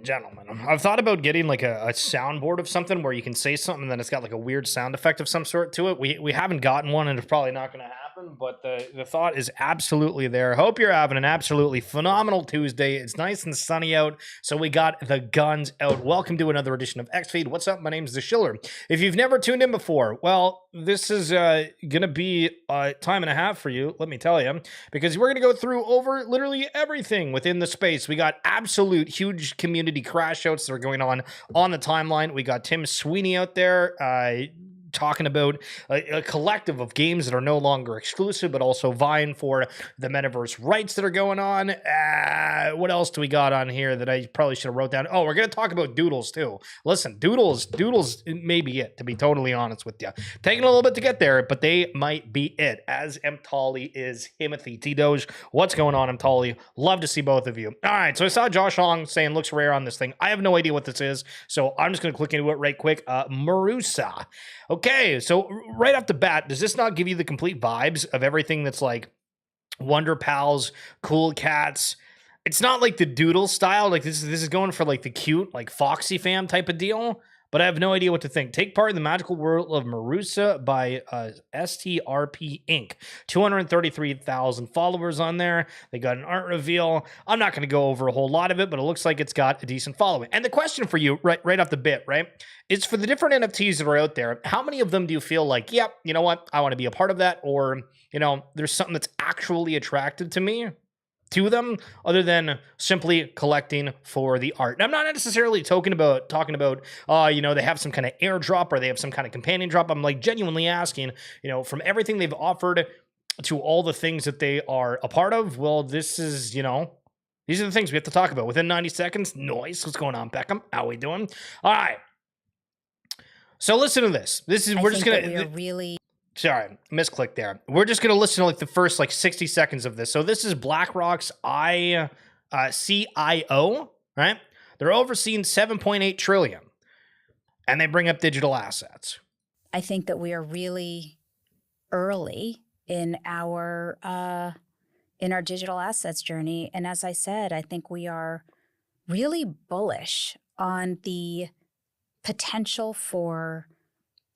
Gentlemen. I've thought about getting like a soundboard of something where you can say something and then it's got like a weird sound effect of some sort to it. We haven't gotten one and it's probably not going to happen, but the thought is absolutely there. Hope you're having an absolutely phenomenal Tuesday. It's nice and sunny out, so we got the guns out. Welcome to another edition of X-Feed. What's up? My name's The Schiller. If you've never tuned in before, well, this is going to be a time and a half for you, let me tell you, because we're going to go through over literally everything within the space. We got absolute huge community crash outs that are going on the timeline. We got Tim Sweeney out there talking about a collective of games that are no longer exclusive, but also vying for the metaverse rights that are going on. What else do we got on here that I probably should have wrote down? Oh, we're going to talk about doodles too. Listen, doodles may be it, to be totally honest with you. Taking a little bit to get there, but they might be it, as Mtali is Himothy. T-Doge, what's going on, Mtali? Love to see both of you. All right, so I saw Josh Hong saying looks rare on this thing. I have no idea what this is, so I'm just going to click into it right quick. Marusa. Okay, so right off the bat, does this not give you the complete vibes of everything that's like Wonder Pals, Cool Cats? It's not like the doodle style. Like this is going for like the cute, like Foxy Fam type of deal. But I have no idea what to think. Take part in the magical world of Marusa by STRP Inc. 233,000 followers on there. They got an art reveal. I'm not going to go over a whole lot of it, but it looks like it's got a decent following. And the question for you, right off the bit, right, is for the different NFTs that are out there, how many of them do you feel like, yep, you know what, I want to be a part of that, or, you know, there's something that's actually attracted to me? To them, other than simply collecting for the art. And I'm not necessarily talking about, you know, they have some kind of airdrop or they have some kind of companion drop. I'm like genuinely asking, you know, from everything they've offered to all the things that they are a part of. Well, this is, you know, these are the things we have to talk about within 90 seconds. Noise. What's going on, Beckham? How we doing? All right. So listen to this. We're just gonna. Sorry, misclick there. We're just going to listen to like the first like 60 seconds of this. So this is BlackRock's CIO, right? They're overseeing 7.8 trillion and they bring up digital assets. I think that we are really early in our digital assets journey. And as I said, I think we are really bullish on the potential for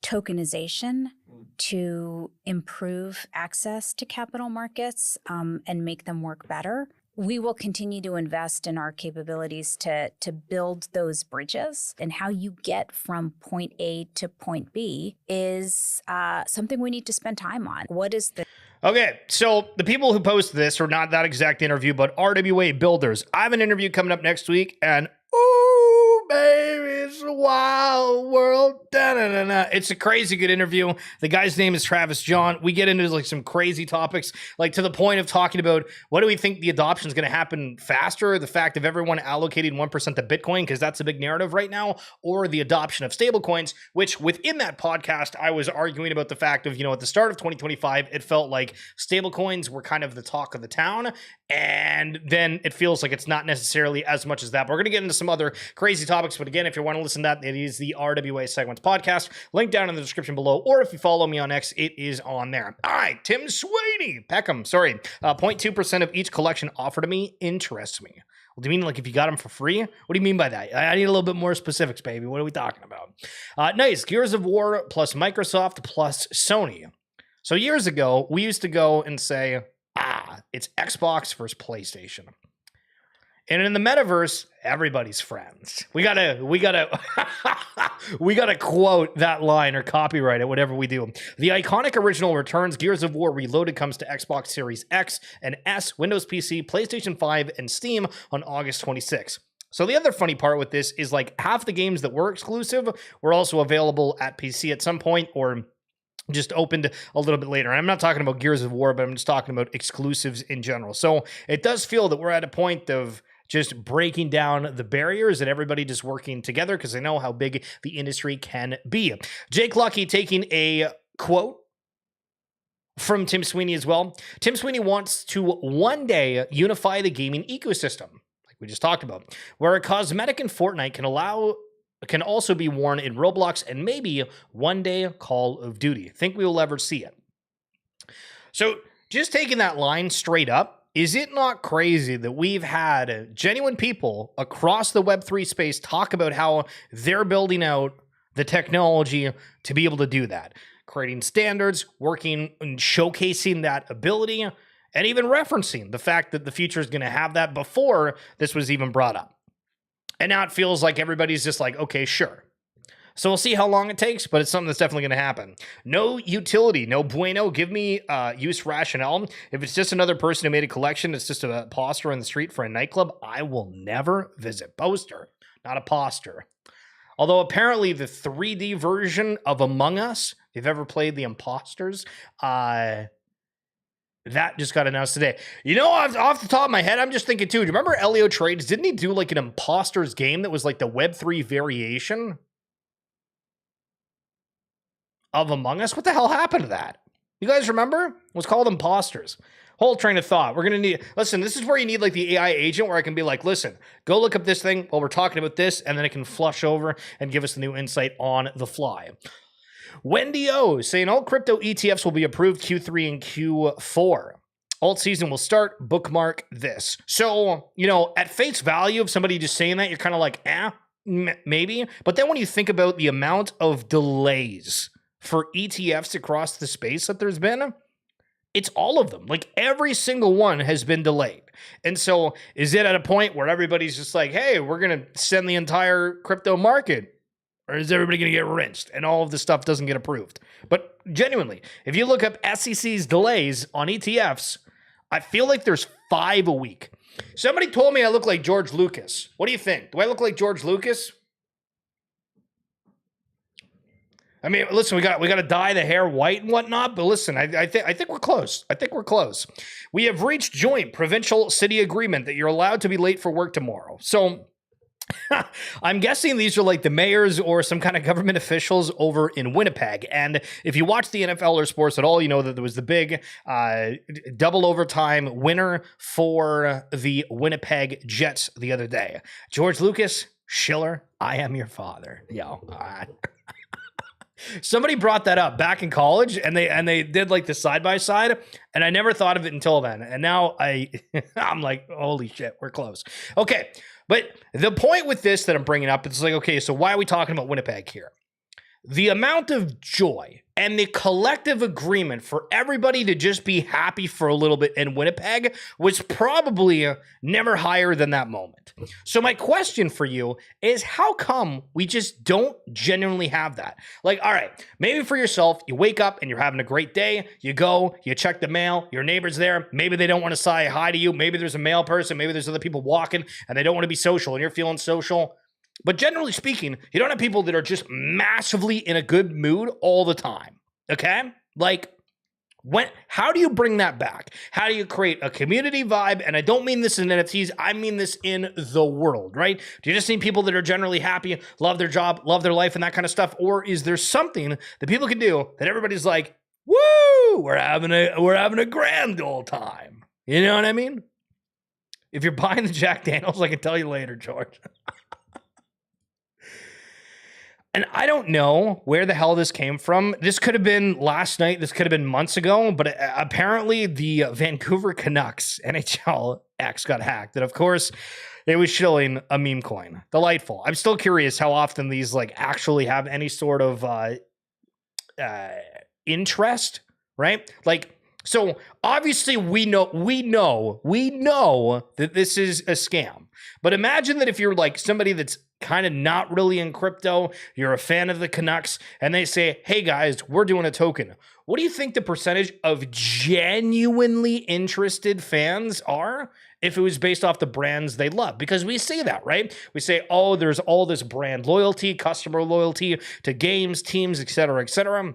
tokenization to improve access to capital markets and make them work better. We will continue to invest in our capabilities to build those bridges, and how you get from point A to point B is something we need to spend time on. What is the... Okay, so the people who post this are not that exact interview, but RWA Builders. I have an interview coming up next week, and ooh, baby, it's a wild world. Da-da-da-da. It's a crazy good interview. The guy's name is Travis John. We get into like some crazy topics, like to the point of talking about what do we think the adoption is going to happen faster, the fact of everyone allocating 1% to Bitcoin, because that's a big narrative right now, or the adoption of stablecoins, which within that podcast, I was arguing about the fact of, you know, at the start of 2025, it felt like stablecoins were kind of the talk of the town. And then it feels like it's not necessarily as much as that. But we're going to get into some other crazy topics. But again, if you want to listen to that, it is the RWA Segments podcast. Link down in the description below. Or if you follow me on X, it is on there. All right, Tim Sweeney. Peckham, sorry. 0.2% of each collection offered to me interests me. Well, do you mean like if you got them for free? What do you mean by that? I need a little bit more specifics, baby. What are we talking about? Nice. Gears of War plus Microsoft plus Sony. So years ago, we used to go and say, it's Xbox versus PlayStation. And in the metaverse, everybody's friends. We gotta quote that line or copyright it, whatever we do. The iconic original returns. Gears of War Reloaded comes to Xbox Series X and S, Windows PC, PlayStation 5, and Steam on August 26th. So the other funny part with this is like half the games that were exclusive were also available at PC at some point, or just opened a little bit later. I'm not talking about Gears of War, but I'm just talking about exclusives in general. So it does feel that we're at a point of just breaking down the barriers and everybody just working together because they know how big the industry can be. Jake Lucky taking a quote from Tim Sweeney as well. Tim Sweeney wants to one day unify the gaming ecosystem, like we just talked about, where a cosmetic in Fortnite can also be worn in Roblox and maybe one day Call of Duty. Think we will ever see it. So just taking that line straight up, is it not crazy that we've had genuine people across the Web3 space talk about how they're building out the technology to be able to do that, creating standards, working and showcasing that ability, and even referencing the fact that the future is going to have that before this was even brought up. And now it feels like everybody's just like, okay, sure. So we'll see how long it takes, but it's something that's definitely going to happen. No utility, no bueno. Give me use rationale. If it's just another person who made a collection, it's just a poster on the street for a nightclub, I will never visit. Poster, not a poster. Although apparently the 3D version of Among Us, if you've ever played the Imposters, that just got announced today. You know, off the top of my head, I'm just thinking too, do you remember Elio Trades? Didn't he do like an Imposters game that was like the Web3 variation of Among Us? What the hell happened to that? You guys remember? It was called Imposters. Whole train of thought. We're going to need, listen, this is where you need like the AI agent where I can be like, listen, go look up this thing while we're talking about this, and then it can flush over and give us the new insight on the fly. Wendy O saying all crypto ETFs will be approved Q3 and Q4. Alt season will start. Bookmark this. So, you know, at face value of somebody just saying that, you're kind of like, maybe. But then when you think about the amount of delays for ETFs across the space that there's been, it's all of them. Like every single one has been delayed. And so is it at a point where everybody's just like, hey, we're going to send the entire crypto market? Or is everybody going to get rinsed and all of this stuff doesn't get approved? But genuinely, if you look up SEC's delays on ETFs, I feel like there's 5 a week. Somebody told me I look like George Lucas. What do you think? Do I look like George Lucas? I mean, listen, we got to dye the hair white and whatnot, but listen, I think we're close. I think we're close. We have reached joint provincial city agreement that you're allowed to be late for work tomorrow. So I'm guessing these are like the mayors or some kind of government officials over in Winnipeg. And if you watch the NFL or sports at all, you know that there was the big double overtime winner for the Winnipeg Jets the other day. George Lucas, Schiller, I am your father. Yo. Somebody brought that up back in college, and they did like the side by side, and I never thought of it until then. And now I'm like, holy shit, we're close. Okay, but the point with this that I'm bringing up, it's like, okay, so why are we talking about Winnipeg here? The amount of joy and the collective agreement for everybody to just be happy for a little bit in Winnipeg was probably never higher than that moment. So my question for you is, how come we just don't genuinely have that? Like, all right, maybe for yourself, you wake up and you're having a great day. You go, you check the mail, your neighbor's there. Maybe they don't want to say hi to you. Maybe there's a male person. Maybe there's other people walking and they don't want to be social and you're feeling social. But generally speaking, you don't have people that are just massively in a good mood all the time, okay? Like, how do you bring that back? How do you create a community vibe? And I don't mean this in NFTs, I mean this in the world, right? Do you just need people that are generally happy, love their job, love their life, and that kind of stuff? Or is there something that people can do that everybody's like, woo, we're having a grand old time? You know what I mean? If you're buying the Jack Daniels, I can tell you later, George. And I don't know where the hell this came from. This could have been last night. This could have been months ago. But apparently the Vancouver Canucks NHL X got hacked. And of course, it was shilling a meme coin. Delightful. I'm still curious how often these like actually have any sort of interest, right? Like, so obviously we know that this is a scam. But imagine that if you're like somebody that's kind of not really in crypto, you're a fan of the Canucks, and they say, hey guys, we're doing a token. What do you think the percentage of genuinely interested fans are if it was based off the brands they love? Because we see that, right? We say, oh, there's all this brand loyalty, customer loyalty to games, teams, et cetera, et cetera.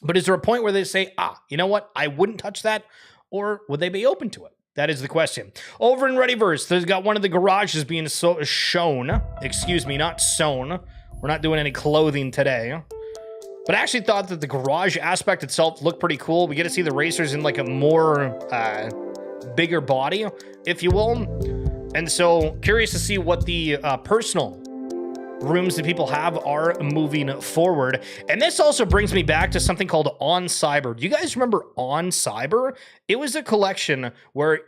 But is there a point where they say, you know what? I wouldn't touch that, or would they be open to it? That is the question. Over in Readyverse, there's got one of the garages being shown. Excuse me, not sewn. We're not doing any clothing today. But I actually thought that the garage aspect itself looked pretty cool. We get to see the racers in like a more bigger body, if you will. And so curious to see what the personal rooms that people have are moving forward. And this also brings me back to something called On Cyber. Do you guys remember On Cyber? It was a collection where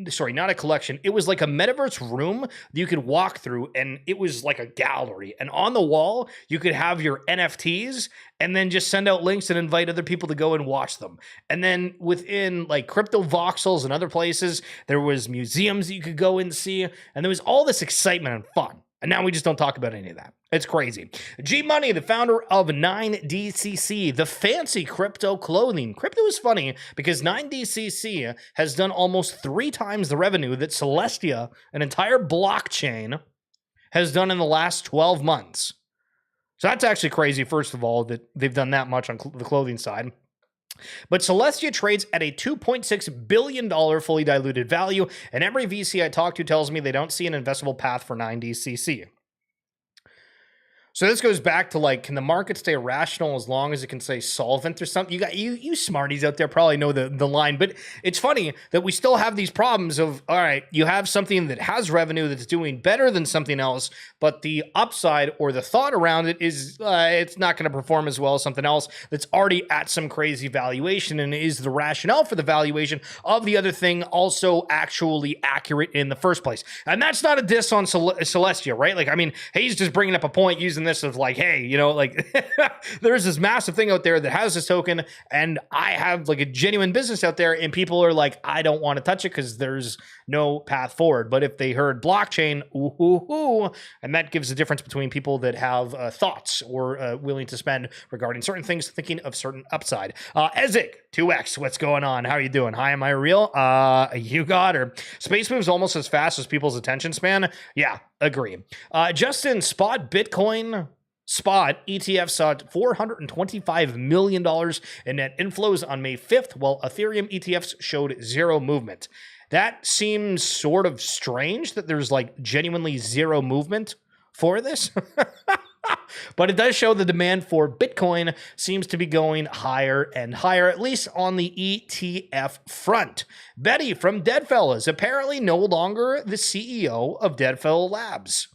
sorry, not a collection. It was like a metaverse room that you could walk through, and it was like a gallery. And on the wall, you could have your NFTs and then just send out links and invite other people to go and watch them. And then within like crypto voxels and other places, there was museums that you could go and see. And there was all this excitement and fun. And now we just don't talk about any of that. It's crazy. G Money, the founder of 9DCC, the fancy crypto clothing. Crypto is funny because 9DCC has done almost 3 times the revenue that Celestia, an entire blockchain, has done in the last 12 months. So that's actually crazy, first of all, that they've done that much on the clothing side. But Celestia trades at a $2.6 billion fully diluted value, and every VC I talk to tells me they don't see an investable path for 9DCC. So this goes back to like, can the market stay rational as long as it can say solvent or something? You smarties out there probably know the line, but it's funny that we still have these problems of, all right, you have something that has revenue that's doing better than something else, but the upside or the thought around it is it's not going to perform as well as something else that's already at some crazy valuation. And is the rationale for the valuation of the other thing also actually accurate in the first place? And that's not a diss on Celestia, right? Like, I mean, he's just bringing up a point using this of like, hey, you know, like there's this massive thing out there that has this token, and I have like a genuine business out there, and people are like, I don't want to touch it because there's no path forward. But if they heard blockchain, and that gives a difference between people that have thoughts or willing to spend regarding certain things, thinking of certain upside. Ezek 2X, what's going on? How are you doing? Hi, am I real? You got her. Space moves almost as fast as people's attention span. Yeah, agree. Justin, Spot ETF saw $425 million in net inflows on May 5th, while Ethereum ETFs showed zero movement. That seems sort of strange that there's like genuinely zero movement for this. But it does show the demand for Bitcoin seems to be going higher and higher, at least on the ETF front. Betty from Deadfell is apparently no longer the CEO of Deadfell Labs.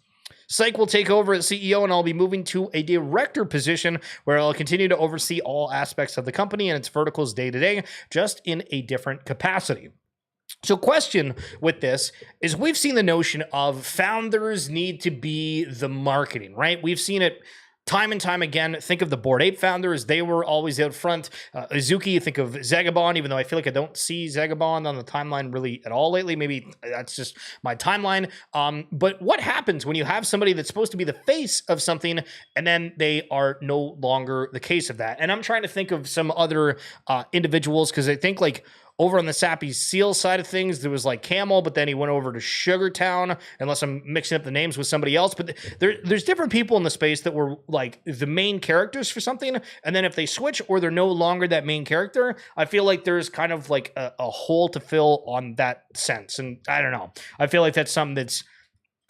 Syke will take over as CEO, and I'll be moving to a director position where I'll continue to oversee all aspects of the company and its verticals day to day, just in a different capacity. So question with this is we've seen the notion of founders need to be the marketing, right? We've seen it time and time again. Think of the Bored Ape founders. They were always out front. Azuki, think of Zagabond, even though I feel like I don't see Zagabond on the timeline really at all lately. Maybe that's just my timeline. But what happens when you have somebody that's supposed to be the face of something and then they are no longer the case of that? And I'm trying to think of some other individuals because I think like over on the Sappy Seal side of things, there was like Camel, but then he went over to Sugartown, unless I'm mixing up the names with somebody else. But there's different people in the space that were like the main characters for something. And then if they switch or they're no longer that main character, I feel like there's kind of like a hole to fill on that sense. And I don't know. I feel like that's something that's,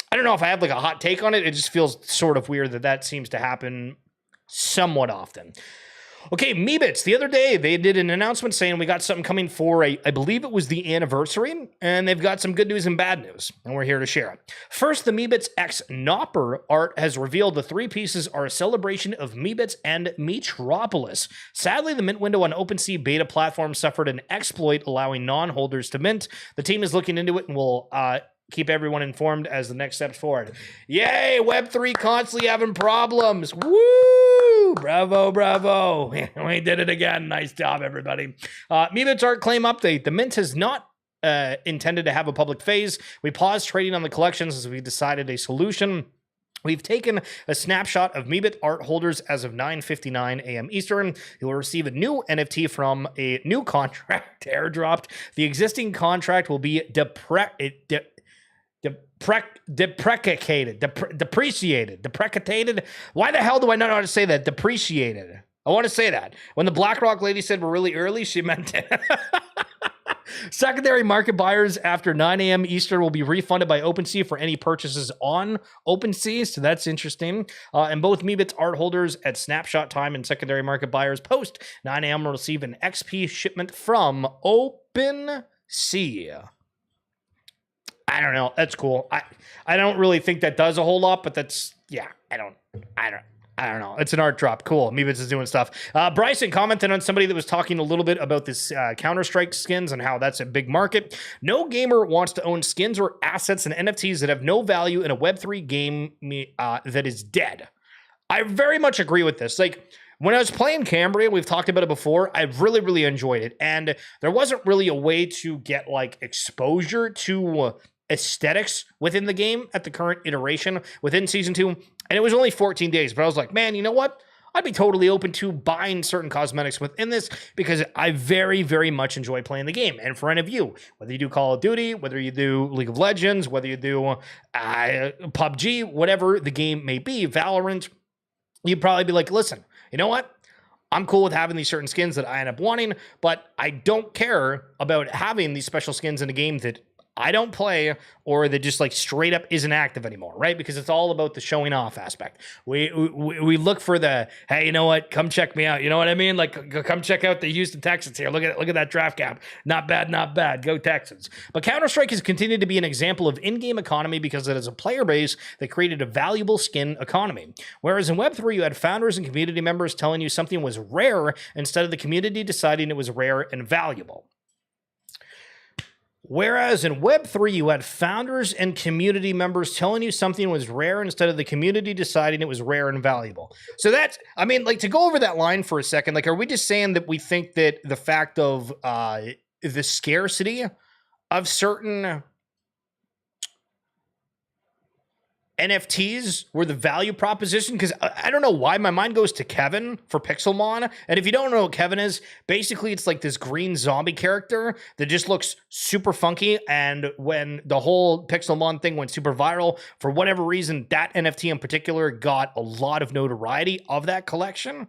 I don't know if I have like a hot take on it. It just feels sort of weird that seems to happen somewhat often. Okay, Meebits, the other day, they did an announcement saying we got something coming for I believe it was the anniversary, and they've got some good news and bad news, and we're here to share it. First, the Meebits X Nopper art has revealed the 3 pieces are a celebration of Meebits and Metropolis. Sadly, the mint window on OpenSea beta platform suffered an exploit allowing non-holders to mint. The team is looking into it and will keep everyone informed as the next steps forward. Yay, Web3 constantly having problems. Woo! Bravo, bravo. We did it again. Nice job, everybody. Meebits art claim update. The mint has not intended to have a public phase. We paused trading on the collections as we decided a solution. We've taken a snapshot of Meebit art holders as of 9:59 a.m. Eastern. You will receive a new NFT from a new contract airdropped. The existing contract will be deprecated. Why the hell do I not know how to say that? Depreciated. I want to say that. When the BlackRock lady said we're really early, she meant it. Secondary market buyers after 9 a.m. Eastern will be refunded by OpenSea for any purchases on OpenSea, so that's interesting. And both Meebits art holders at snapshot time and secondary market buyers post 9 a.m. will receive an XP shipment from OpenSea. I don't know. That's cool. I don't really think that does a whole lot, but that's yeah, I don't know. It's an art drop. Cool. Meebits is doing stuff. Bryson commented on somebody that was talking a little bit about this Counter-Strike skins and how that's a big market. No gamer wants to own skins or assets and NFTs that have no value in a Web3 game that is dead. I very much agree with this. Like, when I was playing Cambria, we've talked about it before, I really, really enjoyed it. And there wasn't really a way to get, like, exposure to aesthetics within the game at the current iteration within Season 2. And it was only 14 days. But I was like, man, you know what? I'd be totally open to buying certain cosmetics within this because I very, very much enjoy playing the game. And for any of you, whether you do Call of Duty, whether you do League of Legends, whether you do PUBG, whatever the game may be, Valorant, you'd probably be like, listen, you know what? I'm cool with having these certain skins that I end up wanting, but I don't care about having these special skins in a game that I don't play or that just like straight up isn't active anymore, right? Because it's all about the showing off aspect. We look for the, hey, you know what? Come check me out. You know what I mean? Like, come check out the Houston Texans here. Look at that draft cap. Not bad, not bad. Go Texans. But Counter-Strike has continued to be an example of in-game economy because it is a player base that created a valuable skin economy. Whereas in Web3, you had founders and community members telling you something was rare instead of the community deciding it was rare and valuable. Whereas in Web3, you had founders and community members telling you something was rare instead of the community deciding it was rare and valuable. So that's, I mean, like, to go over that line for a second, like, are we just saying that we think that the fact of the scarcity of certain NFTs were the value proposition? Because I don't know why my mind goes to Kevin for Pixelmon. And if you don't know what Kevin is, basically it's like this green zombie character that just looks super funky. And when the whole Pixelmon thing went super viral, for whatever reason, that NFT in particular got a lot of notoriety of that collection.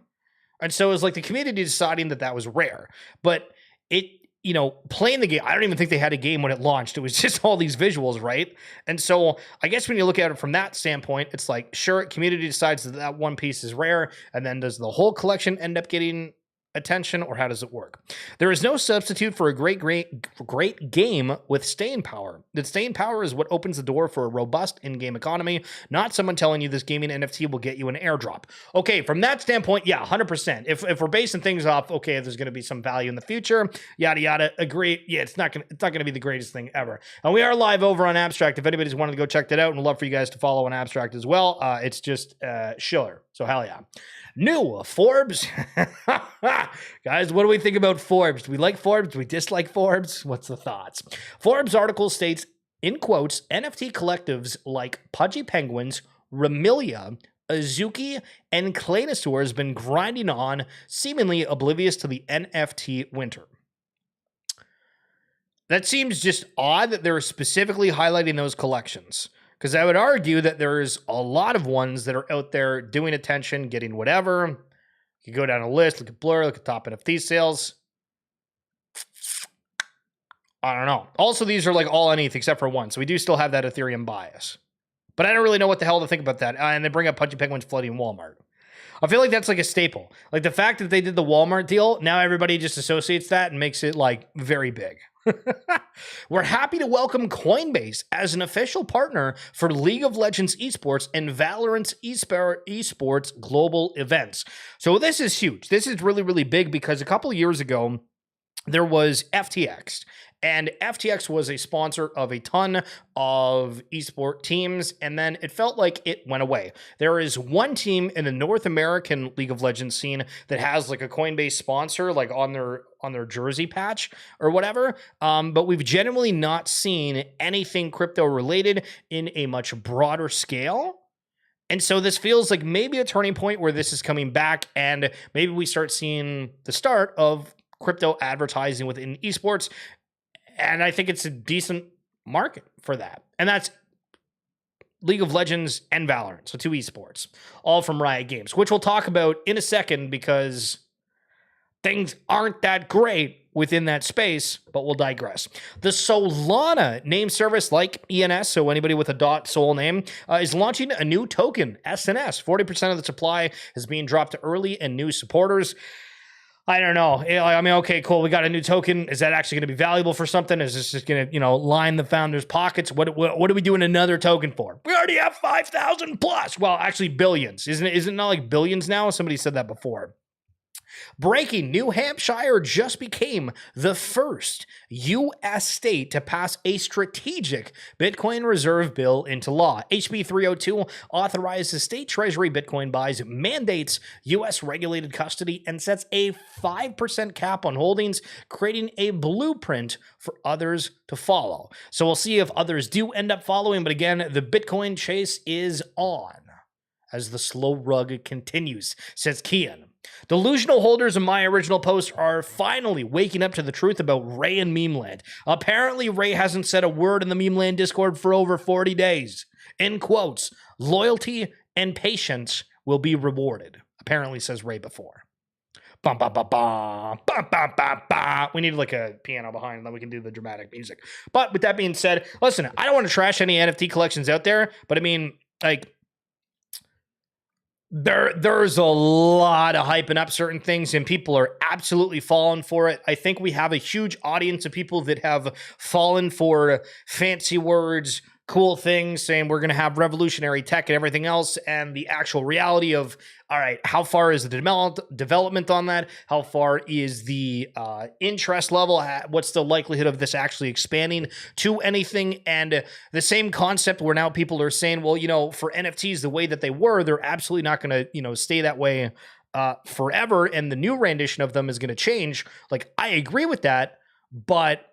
And so it was like the community deciding that that was rare. But it, you know, playing the game, I don't even think they had a game when it launched. It was just all these visuals, right? And so I guess when you look at it from that standpoint, it's like, sure, community decides that that one piece is rare, and then does the whole collection end up getting attention, or how does it work? There is no substitute for a great game with staying power. That staying power is what opens the door for a robust in-game economy, not someone telling you this gaming NFT will get you an airdrop. Okay, from that standpoint, yeah, 100%. If we're basing things off, okay, there's going to be some value in the future, yada yada, agree. Yeah, it's not gonna be the greatest thing ever. And we are live over on Abstract. If anybody's wanted to go check that out, and we'd love for you guys to follow on Abstract as well. It's just Schiller. So hell yeah. New Forbes. Guys, what do we think about Forbes? Do we like Forbes? Do we dislike Forbes? What's the thoughts? Forbes article states, in quotes, NFT collectives like Pudgy Penguins, Remilia, Azuki, and Claynosaur has been grinding on, seemingly oblivious to the NFT winter. That seems just odd that they're specifically highlighting those collections. Because I would argue that there's a lot of ones that are out there doing attention, getting whatever. You go down a list, look at Blur, look at top NFT sales. I don't know. Also, these are like all on ETH except for one. So we do still have that Ethereum bias. But I don't really know what the hell to think about that. And they bring up Pudgy Penguins flooding Walmart. I feel like that's like a staple. Like the fact that they did the Walmart deal, now everybody just associates that and makes it like very big. We're happy to welcome Coinbase as an official partner for League of Legends esports and Valorant's esports global events. So this is huge. This is really, really big because a couple of years ago, there was FTX. And FTX was a sponsor of a ton of esport teams, and then it felt like it went away. There is one team in the North American League of Legends scene that has like a Coinbase sponsor, like on their jersey patch or whatever. But we've generally not seen anything crypto related in a much broader scale. And so this feels like maybe a turning point where this is coming back, and maybe we start seeing the start of crypto advertising within esports. And I think it's a decent market for that. And that's League of Legends and Valorant. So two esports, all from Riot Games, which we'll talk about in a second because things aren't that great within that space, but we'll digress. The Solana name service, like ENS, so anybody with a .sol name, is launching a new token, SNS. 40% of the supply is being dropped to early and new supporters. I don't know. I mean, okay, cool. We got a new token. Is that actually going to be valuable for something? Is this just going to, line the founders' pockets? What are we doing another token for? We already have 5,000 plus. Well, actually, billions. Isn't it not like billions now? Somebody said that before. Breaking, New Hampshire just became the first U.S. state to pass a strategic Bitcoin reserve bill into law. HB 302 authorizes state treasury Bitcoin buys, mandates U.S. regulated custody, and sets a 5% cap on holdings, creating a blueprint for others to follow. So we'll see if others do end up following, but again, the Bitcoin chase is on as the slow rug continues, says Kian. Delusional holders of my original post are finally waking up to the truth about Ray and Memeland. Apparently, Ray hasn't said a word in the Memeland Discord for over 40 days. In quotes, loyalty and patience will be rewarded, apparently says Ray before. Bum, bum, bum, bum, bum, bum, bum, bum. We need like a piano behind, and then we can do the dramatic music. But with that being said, listen, I don't want to trash any NFT collections out there, but I mean, like, There's a lot of hyping up certain things, and people are absolutely falling for it. I think we have a huge audience of people that have fallen for fancy words, cool things, saying we're going to have revolutionary tech and everything else, and the actual reality of, all right, how far is the development on that? How far is the interest level? What's the likelihood of this actually expanding to anything? And the same concept where now people are saying, well, for NFTs, the way that they were, they're absolutely not going to, stay that way forever. And the new rendition of them is going to change. Like, I agree with that, but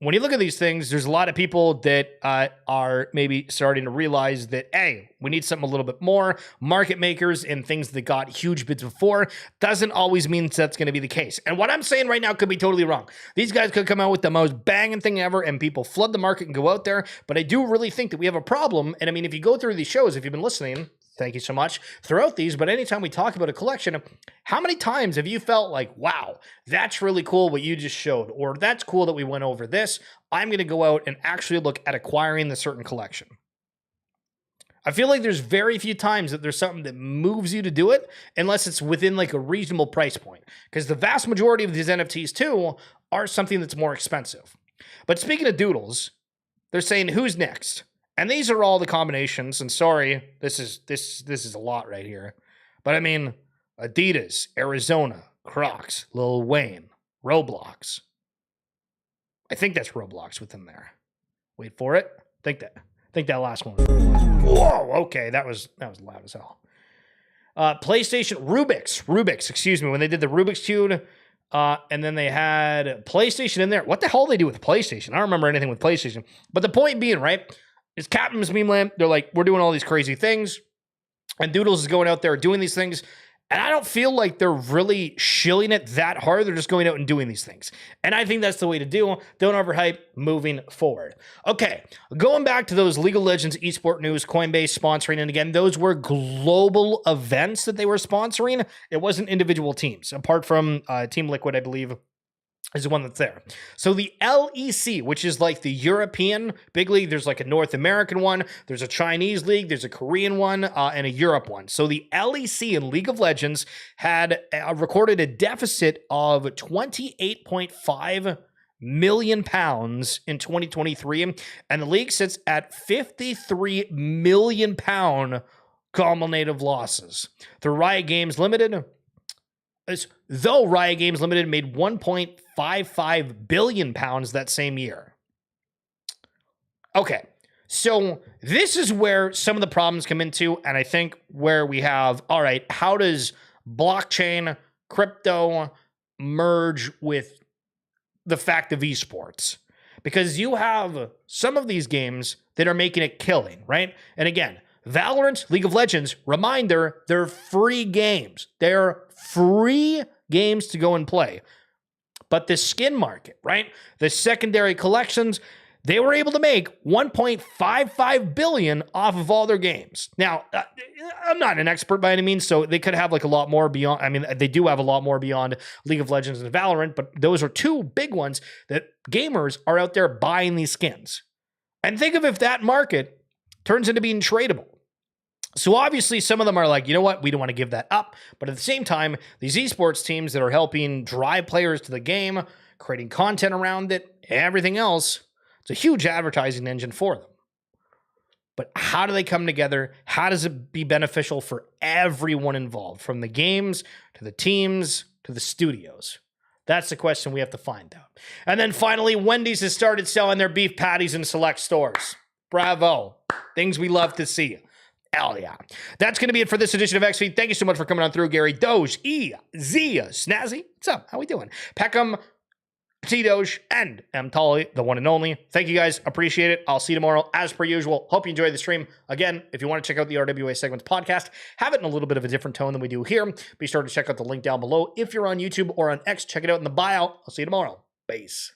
when you look at these things, there's a lot of people that are maybe starting to realize that, hey, we need something a little bit more. Market makers and things that got huge bids before doesn't always mean that's going to be the case. And what I'm saying right now could be totally wrong. These guys could come out with the most banging thing ever and people flood the market and go out there. But I do really think that we have a problem. And I mean, if you go through these shows, if you've been listening, thank you so much throughout these. But anytime we talk about a collection, how many times have you felt like, wow, that's really cool what you just showed, or that's cool that we went over this. I'm going to go out and actually look at acquiring the certain collection. I feel like there's very few times that there's something that moves you to do it unless it's within like a reasonable price point, because the vast majority of these NFTs too are something that's more expensive. But speaking of doodles, they're saying who's next? And these are all the combinations. And sorry, this is a lot right here. But I mean, Adidas, Arizona, Crocs, Lil Wayne, Roblox. I think that's Roblox within there. Wait for it. I think that last one. Whoa, okay, that was loud as hell. PlayStation, Rubik's, excuse me, when they did the Rubik's Cube, and then they had PlayStation in there. What the hell did they do with PlayStation? I don't remember anything with PlayStation. But the point being, right, is Captain's Meme Land, they're like, we're doing all these crazy things, and Doodles is going out there doing these things, and I don't feel like they're really shilling it that hard. They're just going out and doing these things. And I think that's the way to do. Don't overhype, moving forward. Okay, going back to those League of Legends eSport news, Coinbase sponsoring, and again, those were global events that they were sponsoring. It wasn't individual teams, apart from Team Liquid, I believe, is the one that's there. So the LEC, which is like the European big league, there's like a North American one, there's a Chinese league, there's a Korean one, and a Europe one. So the LEC in League of Legends had recorded a deficit of 28.5 million pounds in 2023, and the league sits at 53 million pound cumulative losses. Through Riot Games Limited, though Riot Games Limited made 1.55 billion pounds that same year. Okay, so this is where some of the problems come into, and I think where we have, all right, how does blockchain, crypto merge with the fact of esports? Because you have some of these games that are making a killing, right? And again, Valorant, League of Legends, reminder, they're free games. They're free games to go and play. But the skin market, right? The secondary collections, they were able to make 1.55 billion off of all their games. Now, I'm not an expert by any means, so they could have like a lot more beyond. I mean, they do have a lot more beyond League of Legends and Valorant, but those are two big ones that gamers are out there buying these skins. And think of if that market turns into being tradable. So obviously some of them are like, you know what, we don't want to give that up. But at the same time, these esports teams that are helping drive players to the game, creating content around it, everything else, it's a huge advertising engine for them. But how do they come together? How does it be beneficial for everyone involved, from the games to the teams to the studios? That's the question we have to find out. And then finally, Wendy's has started selling their beef patties in select stores. Bravo. Things we love to see. Hell yeah. That's going to be it for this edition of XFeed. Thank you so much for coming on through, Gary. Doge, E, Z, Snazzy. What's up? How we doing? Peckham, T Doge, and M Tully, the one and only. Thank you guys. Appreciate it. I'll see you tomorrow as per usual. Hope you enjoyed the stream. Again, if you want to check out the RWA Segments podcast, have it in a little bit of a different tone than we do here. Be sure to check out the link down below. If you're on YouTube or on X, check it out in the bio. I'll see you tomorrow. Peace.